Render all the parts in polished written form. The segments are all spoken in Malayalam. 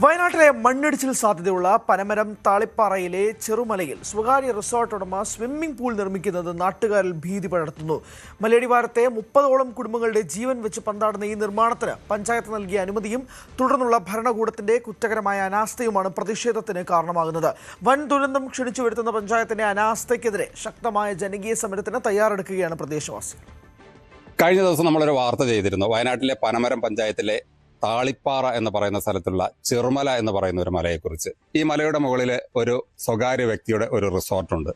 വയനാട്ടിലെ മണ്ണിടിച്ചിൽ സാധ്യതയുള്ള പനമരം താളിപ്പാറയിലെ ചെറുമലയിൽ സ്വകാര്യ റിസോർട്ട് ഉടമ സ്വിമ്മിംഗ് പൂൾ നിർമ്മിക്കുന്നത് നാട്ടുകാരിൽ ഭീതി പടർത്തുന്നു. മലയടിവാരത്തെ 30ഓളം കുടുംബങ്ങളുടെ ജീവൻ വെച്ച് പന്താടുന്ന ഈ നിർമ്മാണത്തിന് പഞ്ചായത്ത് നൽകിയ അനുമതിയും തുടർന്നുള്ള ഭരണകൂടത്തിന്റെ കുറ്റകരമായ അനാസ്ഥയുമാണ് പ്രതിഷേധത്തിന് കാരണമാകുന്നത്. വൻ ദുരന്തം ക്ഷണിച്ചു വരുത്തുന്ന പഞ്ചായത്തിന്റെ അനാസ്ഥയ്ക്കെതിരെ ശക്തമായ ജനകീയ സമരത്തിന് തയ്യാറെടുക്കുകയാണ് പ്രദേശവാസികൾ. കഴിഞ്ഞ ദിവസം നമ്മളൊരു വാർത്ത ചെയ്തിരുന്നു. വയനാട്ടിലെ പനമരം പഞ്ചായത്തിലെ താളിപ്പാറ എന്ന് പറയുന്ന സ്ഥലത്തുള്ള ചെറുമല എന്ന് പറയുന്ന ഒരു മലയെക്കുറിച്ച്. ഈ മലയുടെ മുകളിൽ ഒരു സ്വകാര്യ വ്യക്തിയുടെ ഒരു റിസോർട്ടുണ്ട്.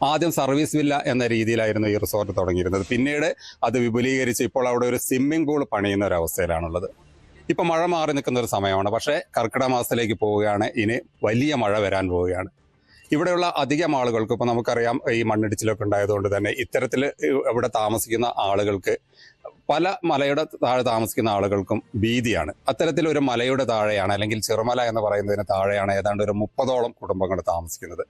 ആദ്യം സർവീസ് വില്ല എന്ന രീതിയിലായിരുന്നു ഈ റിസോർട്ട് തുടങ്ങിയിരുന്നത്. പിന്നീട് അത് വിപുലീകരിച്ച് ഇപ്പോൾ അവിടെ ഒരു സ്വിമ്മിംഗ് പൂൾ പണിയുന്ന ഒരു അവസ്ഥയിലാണുള്ളത്. ഇപ്പം മഴ മാറി നിൽക്കുന്ന ഒരു സമയമാണ്. പക്ഷേ കർക്കിടക മാസത്തിലേക്ക് പോവുകയാണ്. ഇനി വലിയ മഴ വരാൻ പോവുകയാണ്. ഇവിടെയുള്ള അധികം ആളുകൾക്ക് ഇപ്പോൾ നമുക്കറിയാം, ഈ മണ്ണിടിച്ചിലൊക്കെ ഉണ്ടായതുകൊണ്ട് തന്നെ ഇത്തരത്തിൽ ഇവിടെ താമസിക്കുന്ന ആളുകൾക്ക്, പല മലയുടെ താഴെ താമസിക്കുന്ന ആളുകൾക്കും ഭീതിയാണ്. അത്തരത്തിലൊരു മലയുടെ താഴെയാണ്, അല്ലെങ്കിൽ ചെറുമല എന്ന് പറയുന്നതിന് താഴെയാണ് ഏതാണ്ട് ഒരു 30ഓളം കുടുംബങ്ങൾ താമസിക്കുന്നത്.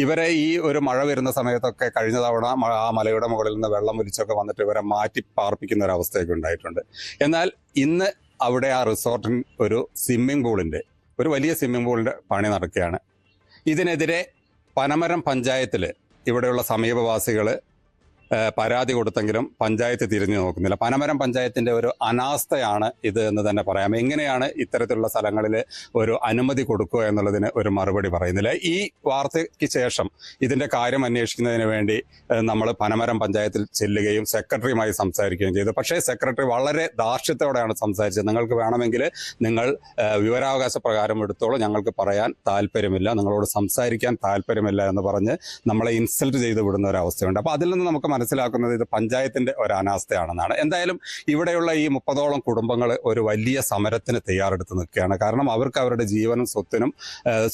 ഇവരെ ഈ ഒരു മഴ വരുന്ന സമയത്തൊക്കെ കഴിഞ്ഞ തവണ ആ മലയുടെ മുകളിൽ നിന്ന് വെള്ളം ഒലിച്ചൊക്കെ വന്നിട്ട് ഇവരെ മാറ്റി പാർപ്പിക്കുന്ന ഒരു അവസ്ഥയൊക്കെ ഉണ്ടായിട്ടുണ്ട്. എന്നാൽ ഇന്ന് അവിടെ ആ റിസോർട്ടിൽ ഒരു വലിയ സ്വിമ്മിംഗ് പൂളിന്റെ പണി നടക്കുകയാണ്. ഇതിനെതിരെ പനമരം പഞ്ചായത്തിൽ ഇവിടെയുള്ള സമീപവാസികൾ പരാതി കൊടുത്തെങ്കിലും പഞ്ചായത്ത് തിരിഞ്ഞു നോക്കുന്നില്ല. പനമരം പഞ്ചായത്തിന്റെ ഒരു അനാസ്ഥയാണ് ഇത് എന്ന് തന്നെ പറയാം. എങ്ങനെയാണ് ഇത്തരത്തിലുള്ള സ്ഥലങ്ങളിൽ ഒരു അനുമതി കൊടുക്കുക എന്നുള്ളതിന് ഒരു മറുപടി പറയുന്നില്ല. ഈ വാർത്തയ്ക്ക് ശേഷം ഇതിന്റെ കാര്യം അന്വേഷിക്കുന്നതിന് വേണ്ടി നമ്മൾ പനമരം പഞ്ചായത്തിൽ ചെല്ലുകയും സെക്രട്ടറിയുമായി സംസാരിക്കുകയും ചെയ്തു. പക്ഷേ സെക്രട്ടറി വളരെ ധാർഷ്ട്യത്തോടെയാണ് സംസാരിച്ചത്. നിങ്ങൾക്ക് വേണമെങ്കിൽ നിങ്ങൾ വിവരാവകാശ പ്രകാരം എടുത്തോളൂ, ഞങ്ങൾക്ക് പറയാൻ താല്പര്യമില്ല, നിങ്ങളോട് സംസാരിക്കാൻ താല്പര്യമില്ല എന്ന് പറഞ്ഞ് നമ്മളെ ഇൻസൾട്ട് ചെയ്ത് വിടുന്ന ഒരു അവസ്ഥയുണ്ട്. അപ്പോൾ അതിൽ നിന്ന് നമുക്ക് മനസ്സിലാക്കുന്നത് ഇത് പഞ്ചായത്തിന്റെ ഒരു അനാസ്ഥയാണെന്നാണ്. എന്തായാലും ഇവിടെയുള്ള ഈ 30ഓളം കുടുംബങ്ങൾ ഒരു വലിയ സമരത്തിന് തയ്യാറെടുത്ത് നിൽക്കുകയാണ്. കാരണം അവർക്ക് അവരുടെ ജീവനും സ്വത്തിനും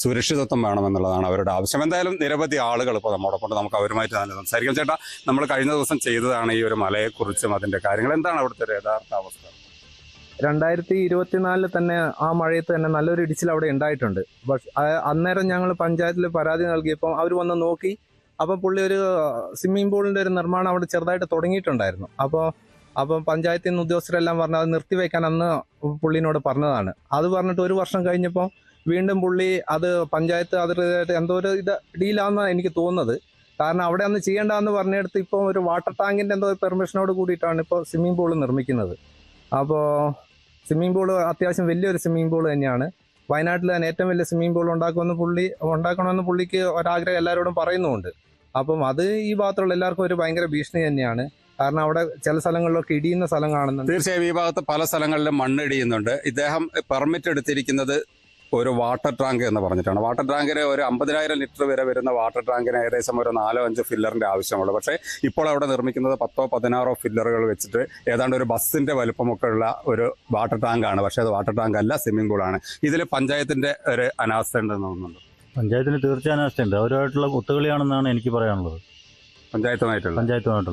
സുരക്ഷിതത്വം വേണമെന്നുള്ളതാണ് അവരുടെ ആവശ്യം. എന്തായാലും നിരവധി ആളുകൾ ഇപ്പോൾ നമ്മോടൊപ്പം, നമുക്ക് അവരുമായിട്ട് നല്ല സംസാരിക്കാം. ചേട്ടാ, നമ്മൾ കഴിഞ്ഞ ദിവസം ചെയ്തതാണ് ഈ ഒരു മലയെക്കുറിച്ചും അതിന്റെ കാര്യങ്ങൾ. എന്താണ് അവിടുത്തെ യഥാർത്ഥ അവസ്ഥ? 2024 തന്നെ ആ മഴയത്ത് തന്നെ നല്ലൊരു ഇടിച്ചിൽ അവിടെ ഉണ്ടായിട്ടുണ്ട്. പക്ഷെ അന്നേരം ഞങ്ങൾ പഞ്ചായത്തിൽ പരാതി നൽകിയപ്പോൾ അവർ വന്ന് നോക്കി. അപ്പോൾ പുള്ളി ഒരു സ്വിമ്മിംഗ് പൂളിൻ്റെ ഒരു നിർമ്മാണം അവിടെ ചെറുതായിട്ട് തുടങ്ങിയിട്ടുണ്ടായിരുന്നു. അപ്പോൾ പഞ്ചായത്തിൽ നിന്ന് ഉദ്യോഗസ്ഥരെല്ലാം പറഞ്ഞ് അത് നിർത്തിവെക്കാൻ അന്ന് പുള്ളിനോട് പറഞ്ഞതാണ്. അത് പറഞ്ഞിട്ട് ഒരു വർഷം കഴിഞ്ഞപ്പോൾ വീണ്ടും പുള്ളി അത് പഞ്ചായത്ത് അതിർത്തിയായിട്ട് എന്തോ ഒരു ഡീലാണെന്നാണ് എനിക്ക് തോന്നുന്നത്. കാരണം അവിടെ അന്ന് ചെയ്യേണ്ടതെന്ന് പറഞ്ഞെടുത്ത് ഇപ്പോൾ ഒരു വാട്ടർ ടാങ്കിൻ്റെ എന്തോ പെർമിഷനോട് കൂടിയിട്ടാണ് ഇപ്പോൾ സ്വിമ്മിംഗ് പൂൾ നിർമ്മിക്കുന്നത്. അപ്പോൾ സ്വിമ്മിംഗ് പൂൾ അത്യാവശ്യം വലിയൊരു സ്വിമ്മിംഗ് പൂൾ തന്നെയാണ്. വയനാട്ടിൽ തന്നെ ഏറ്റവും വലിയ സ്വിമ്മിംഗ് പൂൾ ഉണ്ടാക്കണമെന്ന് പുള്ളിക്ക് ഒരാഗ്രഹം എല്ലാവരോടും പറയുന്നുമുണ്ട്. അപ്പം അത് ഈ ഭാഗത്തുള്ള എല്ലാവർക്കും ഒരു ഭയങ്കര ഭീഷണി തന്നെയാണ്. കാരണം അവിടെ ചില സ്ഥലങ്ങളിലൊക്കെ ഇടിയുന്ന സ്ഥലം കാണുന്നുണ്ട്. തീർച്ചയായും ഈ ഭാഗത്ത് പല സ്ഥലങ്ങളിലും മണ്ണ് ഇടിയുന്നുണ്ട്. ഇദ്ദേഹം പെർമിറ്റ് എടുത്തിരിക്കുന്നത് ഒരു വാട്ടർ ടാങ്ക് എന്ന് പറഞ്ഞിട്ടാണ്. വാട്ടർ ടാങ്കിന് ഒരു 50,000 ലിറ്റർ വരെ വരുന്ന വാട്ടർ ടാങ്കിന് ഏകദേശം ഒരു 4-5 ഫില്ലറിന്റെ ആവശ്യമുള്ളൂ. പക്ഷേ ഇപ്പോൾ അവിടെ നിർമ്മിക്കുന്നത് 10-16 ഫില്ലറുകൾ വെച്ചിട്ട് ഏതാണ്ട് ഒരു ബസ്സിന്റെ വലുപ്പമൊക്കെ ഉള്ള ഒരു വാട്ടർ ടാങ്കാണ്. പക്ഷേ അത് വാട്ടർ ടാങ്ക് അല്ല, സ്വിമ്മിംഗ് പൂളാണ്. ഇതിൽ പഞ്ചായത്തിന്റെ ഒരു അനാസ്ഥ ഉണ്ടെന്ന് തോന്നുന്നുണ്ട്. പഞ്ചായത്തിന് തീർച്ചയായും അനാസ്ഥയുണ്ട്. അവരുമായിട്ടുള്ള ഒത്തുകളിയാണെന്നാണ് എനിക്ക് പറയാനുള്ളത്. പഞ്ചായത്തുമായിട്ടുള്ള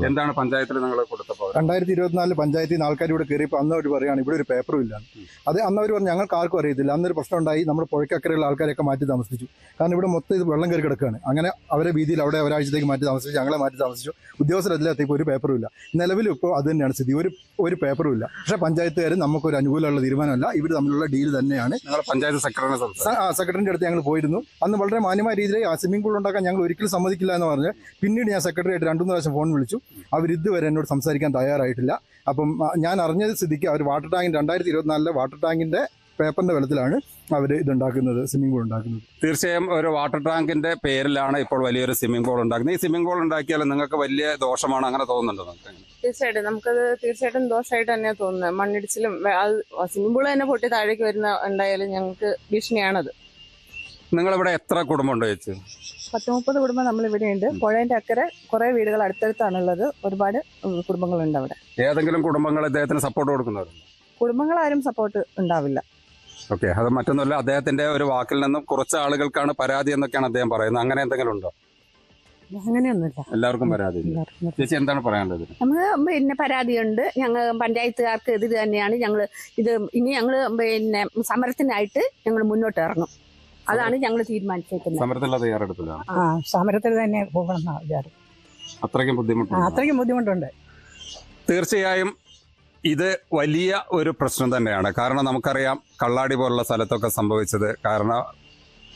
എന്താണ് പഞ്ചായത്തിൽ നിങ്ങൾ കൊടുത്തപ്പോൾ? 2024 പഞ്ചായത്തിൽ നിന്ന് ആൾക്കാർ ഇവിടെ കയറിയപ്പോൾ അന്ന് അവർ പറയുകയാണ് ഇവിടെ ഒരു പേപ്പറും ഇല്ല. അത് അന്ന് അവർ പറഞ്ഞു ഞങ്ങൾക്ക് ആർക്കും അറിയത്തില്ല. അന്നൊരു പ്രശ്നം ഉണ്ടായി. നമ്മുടെ പുഴയ്ക്കക്കരയുള്ള ആൾക്കാരെയൊക്കെ മാറ്റി താമസിച്ചു. കാരണം ഇവിടെ മൊത്തം ഇത് വെള്ളം കയറി കിടക്കുകയാണ്. അങ്ങനെ അവരെ വീതിയിൽ അവിടെ ഒരാഴ്ചത്തേക്ക് മാറ്റി താമസിച്ചു. ഞങ്ങളെ മാറ്റി താമസിച്ചു. ഉദ്യോഗസ്ഥരെല്ലാത്തേക്കും ഒരു പേപ്പറും ഇല്ല. നിലവിലും ഇപ്പോൾ അത് തന്നെയാണ് സ്ഥിതി. ഒരു പേപ്പറും ഇല്ല. പക്ഷേ പഞ്ചായത്തുകാരും നമുക്കൊരു അനുകൂലമുള്ള തീരുമാനമല്ല. ഇവർ തമ്മിലുള്ള ഡീൽ തന്നെയാണ്. പഞ്ചായത്ത് സെക്രട്ടറിന്റെ അടുത്ത് ഞങ്ങൾ പോയിരുന്നു. അന്ന് വളരെ മാന്യമായ രീതിയിൽ ആ സ്വിമ്മിംഗ് പൂൾ ഉണ്ടാക്കാൻ ഞങ്ങൾ ഒരിക്കലും സമ്മതിക്കില്ല എന്ന് പറഞ്ഞ് പിന്നീട് ഞാൻ സെക്രട്ടറിയായിട്ട് 2-3 പ്രാവശ്യം ഫോൺ വിളിച്ചു. അവരിതുവരെ എന്നോട് സംസാരിക്കാൻ തയ്യാറായിട്ടില്ല. അപ്പം ഞാൻ അറിഞ്ഞത് സ്ഥിതിക്ക് അവർ വാട്ടർ ടാങ്കിൻ്റെ 2024 വാട്ടർ ടാങ്കിന്റെ പേപ്പറിന്റെ ബലത്തിലാണ് അവർ ഇതുണ്ടാക്കുന്നത്, സ്വിമ്മിംഗ് പൂൾ ഉണ്ടാക്കുന്നത്. തീർച്ചയായും ഒരു വാട്ടർ ടാങ്കിന്റെ പേരിലാണ് ഇപ്പോൾ വലിയൊരു സ്വിമ്മിംഗ് പൂൾ ഉണ്ടാക്കുന്നത്. ഈ സ്വിമ്മിംഗ് പൂൾ ഉണ്ടാക്കിയാൽ നിങ്ങൾക്ക് വലിയ ദോഷമാണ്, അങ്ങനെ തോന്നുന്നുണ്ടോ? തീർച്ചയായിട്ടും നമുക്കത് ദോഷമായിട്ട് തന്നെയാണ് തോന്നുന്നത്. മണ്ണിടിച്ചിലും സ്വിമ്മിംഗ് പൂൾ തന്നെ പൊട്ടി താഴേക്ക് വരുന്ന ഉണ്ടായാലും ഞങ്ങൾക്ക് ഭീഷണിയാണത്. നിങ്ങളിവിടെ എത്ര കുടുംബമുണ്ട് ചേച്ചി? 10-30 കുടുംബം നമ്മളിവിടെ ഉണ്ട്. പുഴേന്റെ അക്കരെ കുറെ വീടുകൾ അടുത്തടുത്താണുള്ളത്. ഒരുപാട് കുടുംബങ്ങളുണ്ട് അവിടെ. ഏതെങ്കിലും കുടുംബങ്ങൾ അദ്ദേഹത്തിന് സപ്പോർട്ട് കൊടുക്കുന്നവരുണ്ട്? കുടുംബങ്ങളാരും സപ്പോർട്ട് ഉണ്ടാവില്ല. ഓക്കെ, അത് മറ്റൊന്നുമല്ല, അദ്ദേഹത്തിന്റെ ഒരു വാക്കിൽ നിന്നും കുറച്ച് ആളുകൾക്കാണ് പരാതി എന്നൊക്കെയാണ് അദ്ദേഹം പറയുന്നത്. അങ്ങനെ എന്തെങ്കിലും ഉണ്ടോ? അങ്ങനെയൊന്നുമില്ല, എല്ലാവർക്കും പരാതി. ചേച്ചി എന്താണ് പറയാനുള്ളത്? നമുക്ക് പരാതിയുണ്ട്. ഞങ്ങൾ പഞ്ചായത്തുകാർക്ക് എതിര് തന്നെയാണ്. ഞങ്ങൾ സമരത്തിനായിട്ട് ഞങ്ങൾ മുന്നോട്ട് ഇറങ്ങും. അതാണ് ഞങ്ങൾ തീരുമാനിച്ചേക്കുന്നത്. സമരത്തിലുള്ള തയ്യാറെടുപ്പിലാണ്. സമരത്തിൽ തന്നെ പോകണം വിചാരം. അത്രയ്ക്കും ബുദ്ധിമുട്ടുണ്ട്. തീർച്ചയായും ഇത് വലിയ ഒരു പ്രശ്നം തന്നെയാണ്. കാരണം നമുക്കറിയാം കള്ളാടി പോലുള്ള സ്ഥലത്തൊക്കെ സംഭവിച്ചത് കാരണം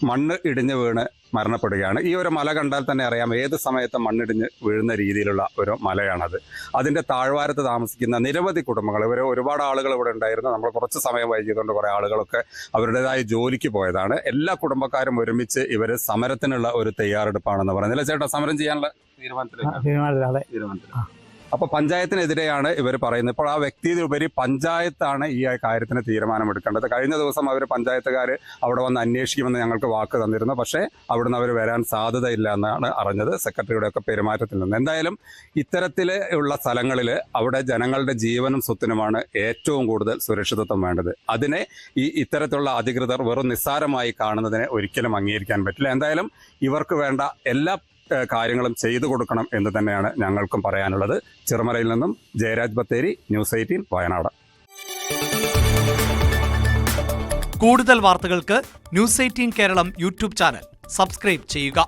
മണ്ണ് ഇടിഞ്ഞ് വീണ് മരണപ്പെടുകയാണ്. ഈ ഒരു മല കണ്ടാൽ തന്നെ അറിയാം ഏത് സമയത്ത് മണ്ണിടിഞ്ഞ് വീഴുന്ന രീതിയിലുള്ള ഒരു മലയാണത്. അതിൻ്റെ താഴ്വാരത്ത് താമസിക്കുന്ന നിരവധി കുടുംബങ്ങൾ, ഒരുപാട് ആളുകൾ ഇവിടെ ഉണ്ടായിരുന്നു. നമ്മൾ കുറച്ച് സമയം വൈകിയതുകൊണ്ട് കുറേ ആളുകളൊക്കെ അവരുടേതായ ജോലിക്ക് പോയതാണ്. എല്ലാ കുടുംബക്കാരും ഒരുമിച്ച് ഇവർ സമരത്തിനുള്ള ഒരു തയ്യാറെടുപ്പാണെന്ന് പറയുന്നില്ല ചേട്ടാ. സമരം ചെയ്യാനുള്ള തീരുമാനത്തിലേക്ക്. അപ്പൊ പഞ്ചായത്തിനെതിരെയാണ് ഇവർ പറയുന്നത്. ഇപ്പോൾ ആ വ്യക്തിയിലുപരി പഞ്ചായത്താണ് ഈ കാര്യത്തിന് തീരുമാനമെടുക്കേണ്ടത്. കഴിഞ്ഞ ദിവസം അവർ പഞ്ചായത്തുകാർ അവിടെ വന്ന് അന്വേഷിക്കുമെന്ന് ഞങ്ങൾക്ക് വാക്ക് തന്നിരുന്നു. പക്ഷേ അവിടുന്ന് അവർ വരാൻ സാധ്യതയില്ല എന്നാണ് അറിഞ്ഞത് സെക്രട്ടറിയുടെ ഒക്കെ പെരുമാറ്റത്തിൽ നിന്ന്. എന്തായാലും ഇത്തരത്തിൽ ഉള്ള സ്ഥലങ്ങളിൽ അവിടെ ജനങ്ങളുടെ ജീവനും സ്വത്തിനുമാണ് ഏറ്റവും കൂടുതൽ സുരക്ഷിതത്വം വേണ്ടത്. അതിനെ ഇത്തരത്തിലുള്ള അധികൃതർ വെറും നിസ്സാരമായി കാണുന്നതിനെ ഒരിക്കലും അംഗീകരിക്കാൻ പറ്റില്ല. എന്തായാലും ഇവർക്ക് വേണ്ട എല്ലാ കാര്യങ്ങളും ചെയ്തു കൊടുക്കണം എന്ന് തന്നെയാണ് ഞങ്ങൾക്കും പറയാനുള്ളത്. ചെറുമലയിൽ നിന്നും ജയരാജ് ബത്തേരി, ന്യൂസ് 18 വയനാട്. കൂടുതൽ വാർത്തകൾക്ക് news 18 Keralam YouTube channel subscribe ചെയ്യുക.